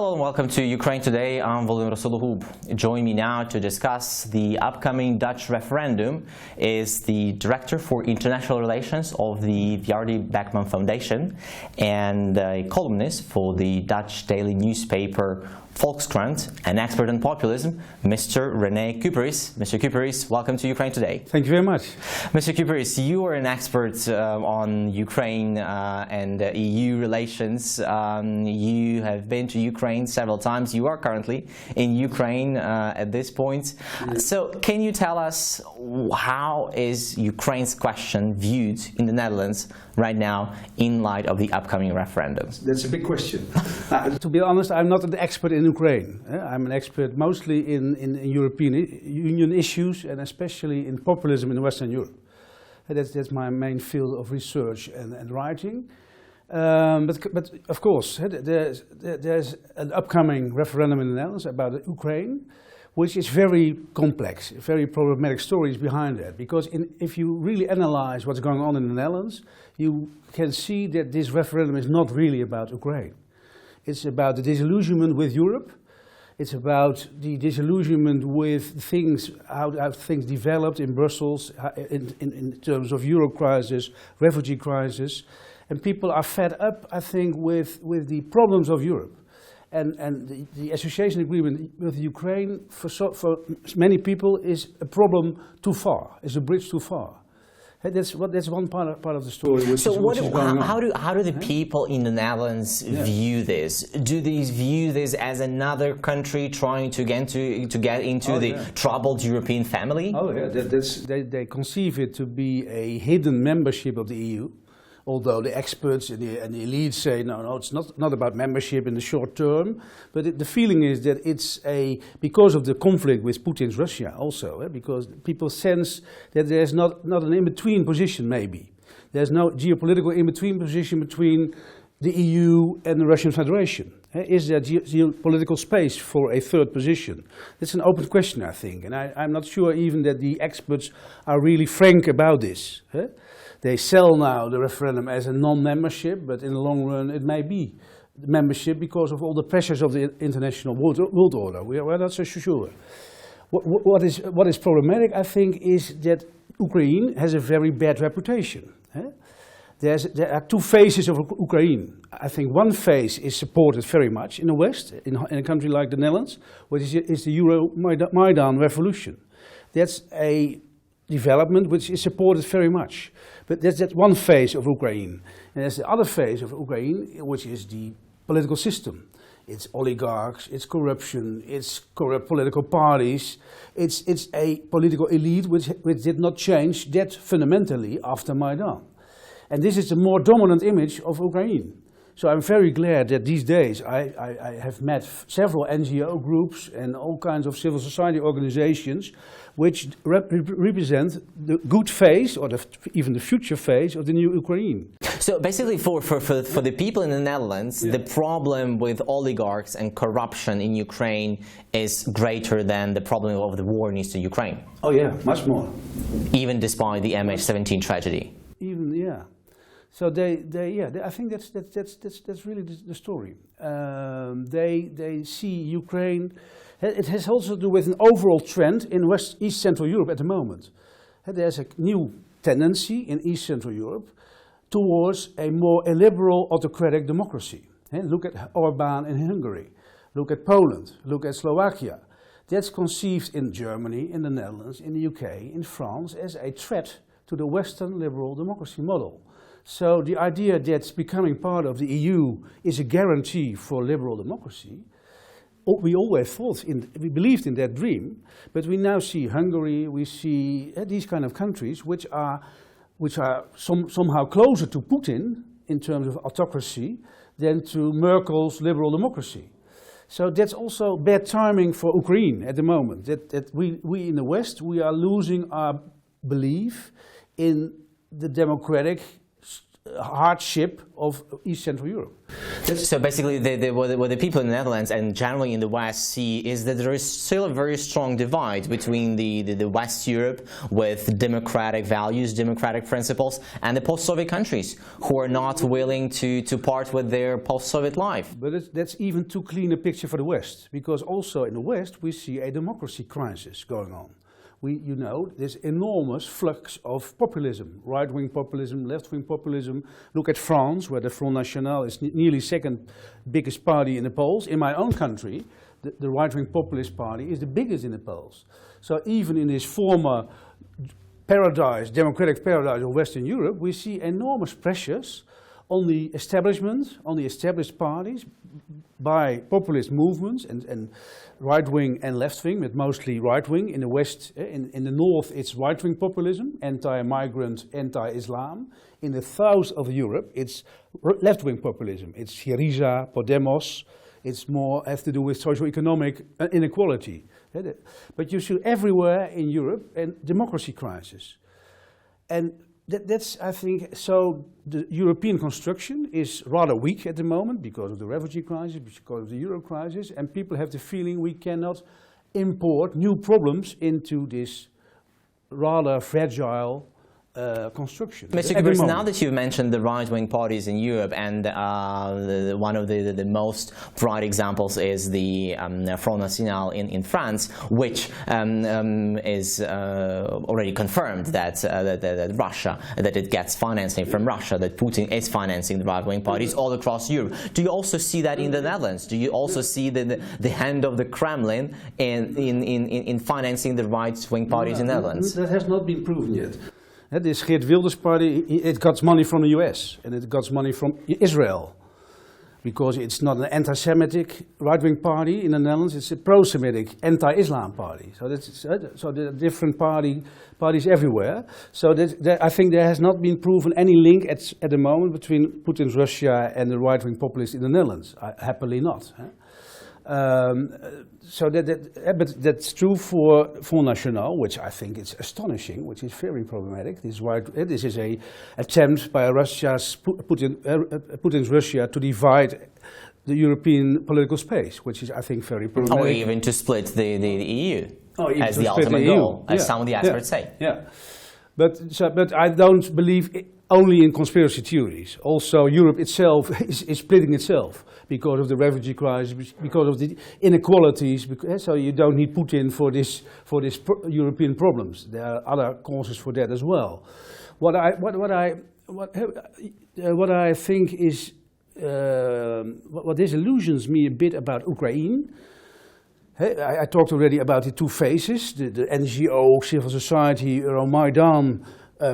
Hello and welcome to Ukraine Today. I'm Volodymyr Solokhub. Join me now to discuss the upcoming Dutch referendum is the Director for International Relations of the Wiardi Beckman Foundation and a columnist for the Dutch daily newspaper Volkskrant, an expert on populism, Mr. René Cuperus. Mr. Cuperus, welcome to Ukraine Today. Thank you very much. Mr. Cuperus, you are an expert on Ukraine and EU relations. You have been to Ukraine several times. You are currently in Ukraine at this point. So can you tell us how is Ukraine's question viewed in the Netherlands right now in light of the upcoming referendum? That's a big question. To be honest, I'm not an expert in Ukraine. I'm an expert mostly in European Union issues and especially in populism in Western Europe. That's my main field of research and writing. But of course, there's an upcoming referendum in the Netherlands about Ukraine, which is very complex, very problematic stories behind that. Because if you really analyze what's going on in the Netherlands, you can see that this referendum is not really about Ukraine. It's about the disillusionment with Europe. It's about the disillusionment with things, how things developed in Brussels in terms of Euro crisis, refugee crisis. And people are fed up, I think, with the problems of Europe. And the association agreement with Ukraine, for many people, is a problem too far, is a bridge too far. That's one part of the story. Which is going on. How do the people in the Netherlands view this? Do they view this as another country trying to get into the troubled European family? Oh yeah, they conceive it to be a hidden membership of the EU. Although the experts and the elite say, no, it's not about membership in the short term. But the feeling is that it's because of the conflict with Putin's Russia also, because people sense that there's not an in-between position maybe. There's no geopolitical in-between position between the EU and the Russian Federation. Is there geopolitical space for a third position? That's an open question, I think. And I'm not sure even that the experts are really frank about this. They sell now the referendum as a non-membership, but in the long run it may be membership because of all the pressures of the international world order. We're not so sure. What is problematic, I think, is that Ukraine has a very bad reputation. There are two phases of Ukraine. I think one phase is supported very much in the West, in a country like the Netherlands, which is the Euromaidan revolution. That's a development which is supported very much. But that's one phase of Ukraine. And there's the other phase of Ukraine, which is the political system. It's oligarchs, it's corruption, it's corrupt political parties. It's a political elite which did not change that fundamentally after Maidan. And this is the more dominant image of Ukraine. So I'm very glad that these days I have met several NGO groups and all kinds of civil society organizations which represent the good phase or even the future phase of the new Ukraine. So basically for the people in the Netherlands, the problem with oligarchs and corruption in Ukraine is greater than the problem of the war in eastern Ukraine. Oh yeah, much more. Even despite the MH17 tragedy. Even, yeah. So I think that's really the story. They see Ukraine. It has also to do with an overall trend in East Central Europe at the moment. There's a new tendency in East Central Europe towards a more illiberal autocratic democracy. Look at Orban in Hungary. Look at Poland. Look at Slovakia. That's conceived in Germany, in the Netherlands, in the UK, in France as a threat to the Western liberal democracy model. So the idea that becoming part of the EU is a guarantee for liberal democracy, we always thought, we believed in that dream, but we now see Hungary, we see these kind of countries which are somehow closer to Putin in terms of autocracy than to Merkel's liberal democracy. So that's also bad timing for Ukraine at the moment, that we in the West, we are losing our belief in the democratic hardship of East Central Europe. So basically, what the people in the Netherlands and generally in the West see is that there is still a very strong divide between the West Europe with democratic values, democratic principles, and the post-Soviet countries who are not willing to part with their post-Soviet life. But that's even too clean a picture for the West, because also in the West we see a democracy crisis going on. You know, there's enormous flux of populism, right-wing populism, left-wing populism. Look at France, where the Front National is nearly second biggest party in the polls. In my own country, the right-wing populist party is the biggest in the polls. So even in this former paradise, democratic paradise of Western Europe, we see enormous pressures on the establishment, on the established parties, by populist movements and right-wing and left-wing, but mostly right-wing. In the West, in the North, it's right-wing populism, anti-migrant, anti-Islam. In the south of Europe, it's left-wing populism. It's Syriza, Podemos. It's more has to do with socio-economic inequality. But you see everywhere in Europe a democracy crisis. And that's, I think, so the European construction is rather weak at the moment because of the refugee crisis, because of the euro crisis, and people have the feeling we cannot import new problems into this rather fragile construction. Mr. Cuperus, now that you've mentioned the right-wing parties in Europe, and one of the most bright examples is the Front National in France, which is already confirmed that Russia, that it gets financing from Russia, that Putin is financing the right-wing parties all across Europe. Do you also see that in the Netherlands? Do you also see the hand of the Kremlin in financing the right-wing parties in the Netherlands? That has not been proven yet. This Geert Wilders party, it got money from the US and it got money from Israel, because it's not an anti-Semitic right-wing party in the Netherlands, it's a pro-Semitic anti-Islam party. So there are different parties everywhere. So I think there has not been proven any link at the moment between Putin's Russia and the right-wing populists in the Netherlands. Happily not. But that's true for Front National, which I think is astonishing, which is very problematic. This is an attempt by Putin's Russia to divide the European political space, which is, I think, very problematic. Or even to split the EU as the ultimate goal, as some of the experts say. Yeah, but I don't believe only in conspiracy theories. Also, Europe itself is splitting itself because of the refugee crisis, because of the inequalities. So you don't need Putin for this European problems. There are other causes for that as well. What I think is what disillusions me a bit about Ukraine. I talked already about the two phases: the NGO, civil society, Euromaidan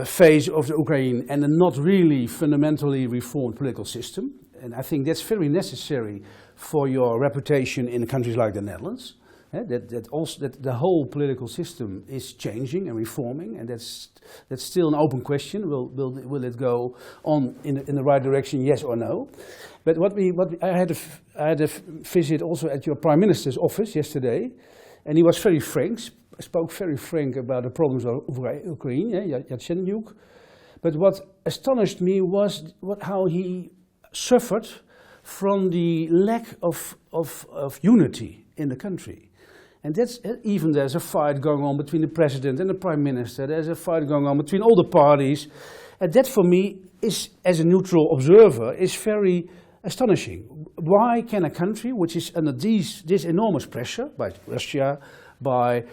phase of the Ukraine, and a not really fundamentally reformed political system. And I think that's very necessary for your reputation in countries like the Netherlands. That the whole political system is changing and reforming, and that's still an open question. Will it go on in the right direction? Yes or no? But I had a visit also at your Prime Minister's office yesterday, and he was very frank. Spoke very frank about the problems of Ukraine, Yatsenyuk. But what astonished me was how he suffered from the lack of unity in the country. And that's even there's a fight going on between the president and the prime minister. There's a fight going on between all the parties. And that for me is, as a neutral observer, is very astonishing. Why can a country which is under this enormous pressure by Russia, by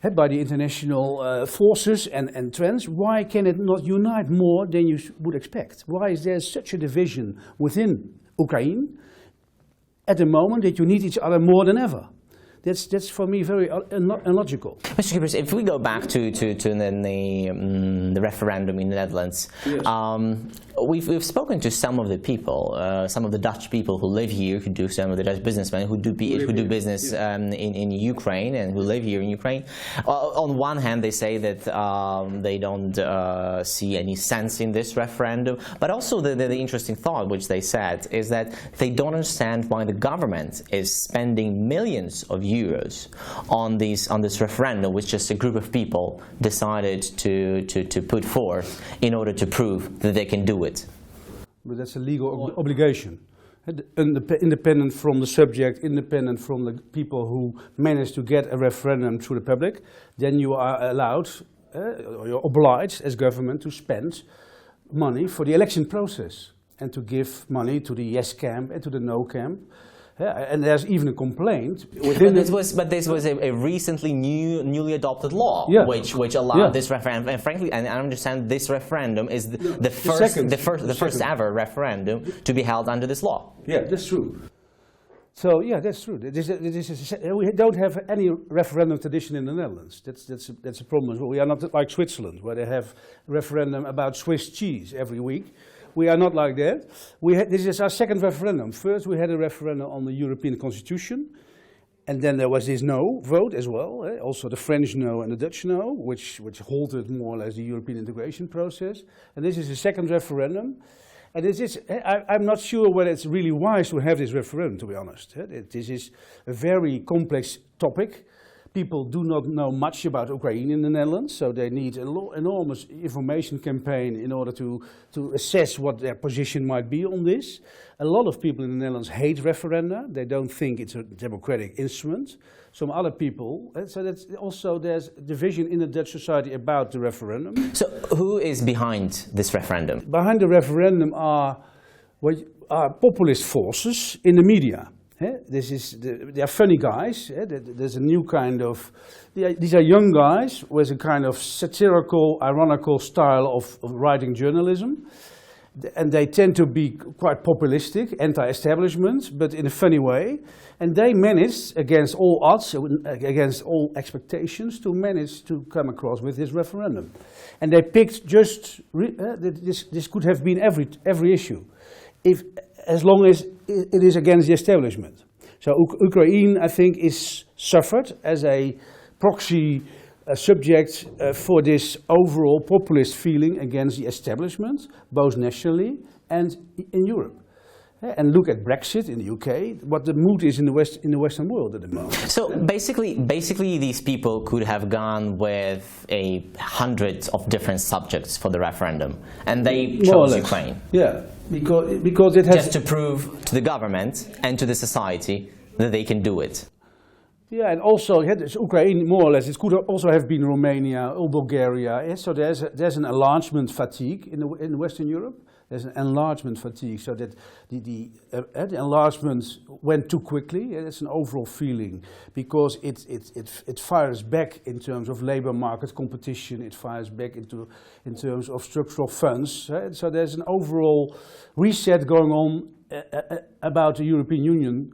the international forces and trends, why can it not unite more than you would expect? Why is there such a division within Ukraine at the moment that you need each other more than ever? That's for me very illogical. Mr. Cuperus, if we go back to the referendum in the Netherlands, yes. We've spoken to some of the people, some of the Dutch people who live here, some of the Dutch businessmen who do business in Ukraine and who live here in Ukraine. On one hand, they say that they don't see any sense in this referendum, but also the interesting thought which they said is that they don't understand why the government is spending millions of euros on this referendum, which just a group of people decided to put forth in order to prove that they can do it. but that's a legal obligation. Independent from the subject, independent from the people who manage to get a referendum through the public, then you are allowed, or you're obliged as government to spend money for the election process and to give money to the yes camp and to the no camp. And there's even a complaint within. But this was a recently newly adopted law, which allowed this referendum. And frankly, and I understand this referendum is the first ever referendum to be held under this law. Yeah, that's true. So yeah, that's true. We don't have any referendum tradition in the Netherlands. That's a problem. We are not like Switzerland, where they have referendum about Swiss cheese every week. We are not like that. This is our second referendum. First we had a referendum on the European Constitution, and then there was this no vote as well. Also the French no and the Dutch no, which halted more or less the European integration process. And this is the second referendum. And I'm not sure whether it's really wise to have this referendum, to be honest. This is a very complex topic. People do not know much about Ukraine in the Netherlands, so they need an enormous information campaign in order to assess what their position might be on this. A lot of people in the Netherlands hate referenda. They don't think it's a democratic instrument. Some other people, so that's also there's division in the Dutch society about the referendum. So who is behind this referendum? Behind the referendum are populist forces in the media. They are funny guys. There's a new kind of. These are young guys with a kind of satirical, ironical style of writing journalism, and they tend to be quite populistic, anti-establishment, but in a funny way. And they managed, against all odds, against all expectations, to manage to come across with this referendum. And they picked just this could have been every issue, as long as it is against the establishment. So Ukraine, I think, is suffered as a proxy subject for this overall populist feeling against the establishment, both nationally and in Europe. And look at Brexit in the UK, what the mood is in the Western world at the moment. So basically these people could have gone with hundreds of different subjects for the referendum, and they chose Ukraine. Yeah, because it has... Just to prove to the government and to the society that they can do it. Yeah, and also Ukraine, more or less, it could also have been Romania or Bulgaria. So there's an enlargement fatigue in Western Europe. There's an enlargement fatigue, so that the enlargement went too quickly. It's an overall feeling, because it fires back in terms of labor market competition. It fires back in terms of structural funds. So there's an overall reset going on about the European Union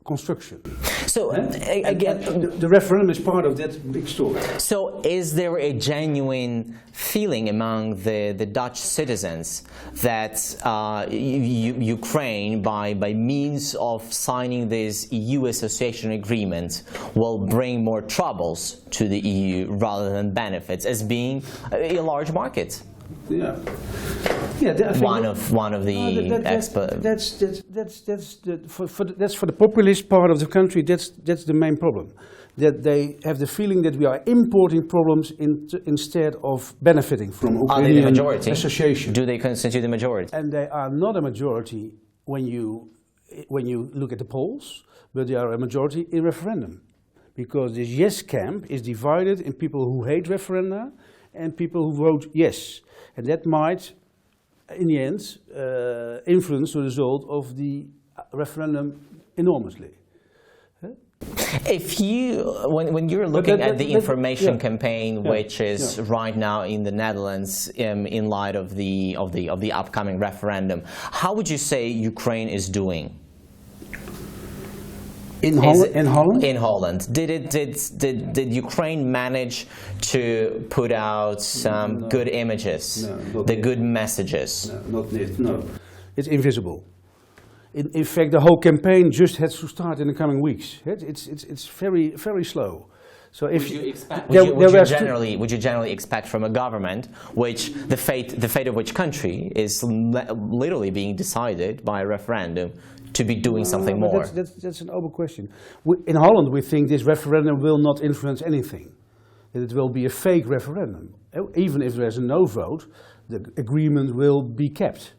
construction. So again, the referendum is part of that big story. So is there a genuine feeling among the Dutch citizens that Ukraine, by means of signing this EU association agreement, will bring more troubles to the EU rather than benefits, as being a large market? Yeah. One of the experts. That's for the populist part of the country. That's the main problem. That they have the feeling that we are importing problems instead of benefiting from Ukrainian association. Do they constitute the majority? And they are not a majority when you look at the polls, but they are a majority in referendum, because this yes camp is divided in people who hate referenda and people who vote yes. And that might, in the end, influence the result of the referendum enormously. If when you're looking at the information campaign, which is right now in the Netherlands, in light of the upcoming referendum, how would you say Ukraine is doing? In Holland? In Holland. Did Ukraine manage to put out some good images, good messages? No. It's invisible. In fact, the whole campaign just has to start in the coming weeks. It's very, very slow. So if would you generally expect from a government, which the fate of which country is literally being decided by a referendum, to be doing something more? That's an open question. In Holland, we think this referendum will not influence anything. That it will be a fake referendum. Even if there's a no vote, the agreement will be kept.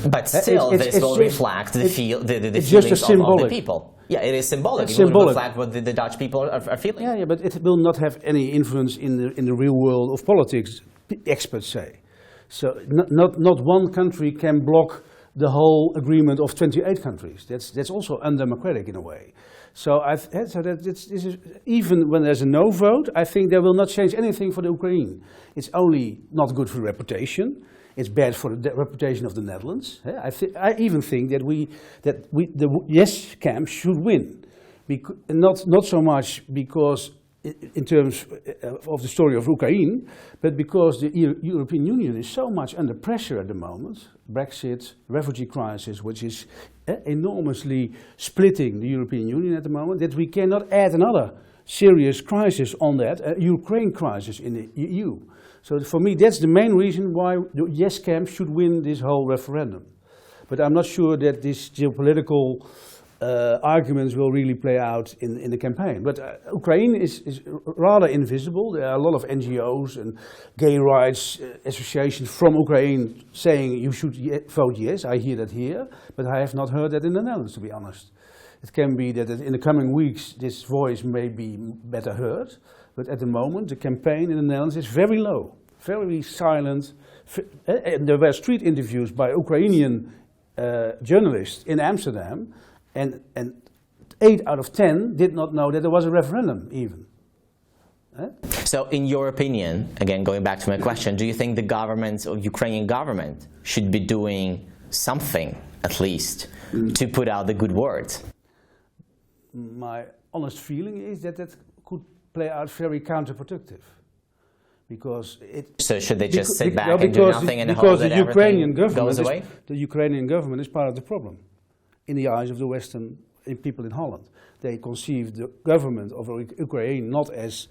But still, this will reflect the feelings of the people. Yeah, it is symbolic. It will reflect what the Dutch people are feeling. Yeah, but it will not have any influence in the real world of politics, experts say. So not one country can block the whole agreement of 28 countries. That's also undemocratic in a way. So this is, even when there's a no vote, I think that will not change anything for the Ukraine. It's only not good for reputation. It's bad for the reputation of the Netherlands. I even think that the yes camp should win, not so much because in terms of the story of Ukraine, but because the European Union is so much under pressure at the moment. Brexit, refugee crisis, which is enormously splitting the European Union at the moment, that we cannot add another serious crisis on that, a Ukraine crisis in the EU. So for me, that's the main reason why the yes camp should win this whole referendum. But I'm not sure that these geopolitical arguments will really play out in the campaign. But Ukraine is rather invisible. There are a lot of NGOs and gay rights associations from Ukraine saying you should vote yes. I hear that here, but I have not heard that in the Netherlands, to be honest. It can be that in the coming weeks this voice may be better heard, but at the moment the campaign in the Netherlands is very low, very silent. And there were street interviews by Ukrainian journalists in Amsterdam, and 8 out of 10 did not know that there was a referendum even. So in your opinion, again going back to my question, do you think the government or Ukrainian government should be doing something at least to put out the good words? My honest feeling is that that could play out very counterproductive. Because so should they just sit back and do nothing and hope that everything goes away? The Ukrainian government is part of the problem in the eyes of the Western people in Holland. They conceive the government of Ukraine not as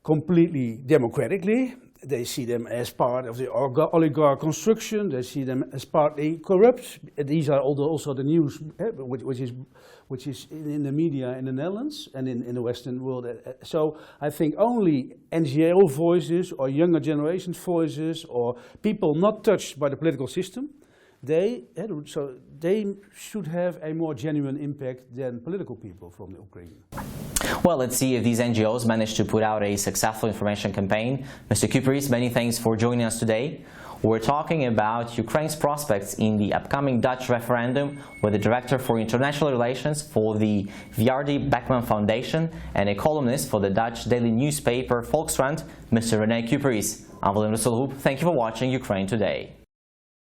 completely democratically. They see them as part of the oligarch construction. They see them as partly corrupt. These are also the news, which is in the media in the Netherlands and in the Western world. So I think only NGO voices or younger generation's voices or people not touched by the political system, they should have a more genuine impact than political people from the Ukraine. Well, let's see if these NGOs manage to put out a successful information campaign. Mr. Cuperus, many thanks for joining us today. We're talking about Ukraine's prospects in the upcoming Dutch referendum with the Director for International Relations for the Wiardi Beckman Foundation and a columnist for the Dutch daily newspaper Volkskrant, Mr. René Cuperus. I'm William Russelhoop. Thank you for watching Ukraine Today.